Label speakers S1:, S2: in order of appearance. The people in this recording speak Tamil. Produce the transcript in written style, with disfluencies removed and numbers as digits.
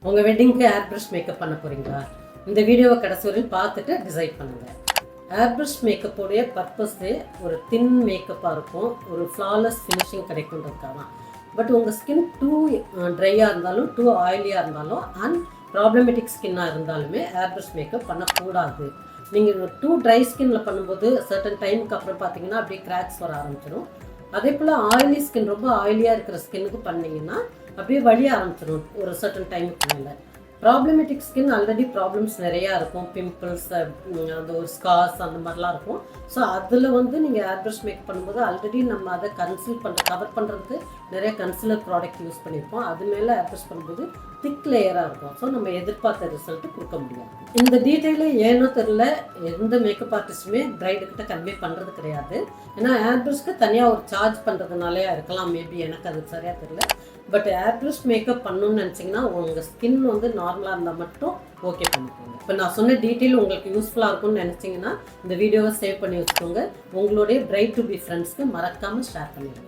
S1: உங்கள் வெட்டிங்க்கு ஏர் ப்ரஷ் மேக்கப் பண்ண போகிறீங்களா? இந்த வீடியோவை கடைசி வரையும் பார்த்துட்டு டிசைட் பண்ணுங்கள். ஏர் ப்ரஷ் மேக்கப்புடைய பர்பஸே ஒரு தின் மேக்கப்பாக இருக்கும், ஒரு ஃப்ளாலெஸ் ஃபினிஷிங் கிடைக்குன்றதுக்காக தான். பட் உங்கள் ஸ்கின் டூ ட்ரையாக இருந்தாலும் டூ ஆயிலியாக இருந்தாலும் அண்ட் ப்ராப்ளமேட்டிக் ஸ்கின்னாக இருந்தாலுமே ஏர் ப்ரஷ் மேக்கப் பண்ணக்கூடாது. நீங்கள் டூ ட்ரை ஸ்கின்னில் பண்ணும்போது சர்டன் டைமுக்கு அப்புறம் பார்த்தீங்கன்னா அப்படியே கிராக்ஸ் வர ஆரம்பிச்சிடும். அதே போல் ஆயிலி ஸ்கின், ரொம்ப ஆயிலியாக இருக்கிற ஸ்கின்னுக்கு பண்ணிங்கன்னா அப்படியே வலிய ஆரம்பிச்சிடும் ஒரு சர்டன் டைமுக்கு மேலே. ப்ராப்ளமேட்டிக் ஸ்கின் ஆல்ரெடி ப்ராப்ளம்ஸ் நிறையா இருக்கும், பிம்பிள்ஸ், அந்த ஒரு ஸ்கார்ஸ் அந்த மாதிரிலாம் இருக்கும். ஸோ அதில் நீங்கள் ஏர் ப்ரஷ் மேக் பண்ணும்போது ஆல்ரெடி நம்ம அதை கவர் பண்ணுறதுக்கு நிறைய கன்சிலர் ப்ராடக்ட் யூஸ் பண்ணியிருப்போம். அது மேலே ஏர் ப்ரஷ் பண்ணும்போது திக் லேயராக இருக்கும். ஸோ நம்ம எதிர்பார்த்த ரிசல்ட்டு கொடுக்க முடியாது. இந்த டீட்டெயிலே ஏனோ தெரில, எந்த மேக்கப் ஆர்டிஸ்ட்டுமே பிரைடுக்கிட்ட கன்வே பண்ணுறது கிடையாது. ஏன்னா ஏர் ப்ரஷ்க்கு தனியாக ஒரு சார்ஜ் பண்ணுறதுனாலே இருக்கலாம், மேபி எனக்கு அது சரியாக தெரியல. பட் ஏர் ப்ரஷ் மேக்கப் பண்ணணும்னு நினச்சிங்கன்னா உங்கள் ஸ்கின் நார்மலாக இருந்தால் மட்டும் ஓகே பண்ணிக்கோங்க. இப்போ நான் சொன்ன டீட்டெயில் உங்களுக்கு யூஸ்ஃபுல்லாக இருக்கும்னு நினச்சிங்கன்னா இந்த வீடியோவை சேவ் பண்ணி வச்சுக்கோங்க. உங்களுடைய பிரைட் டு பி ஃப்ரெண்ட்ஸ்க்கு மறக்காமல் ஷேர் பண்ணிடுங்க.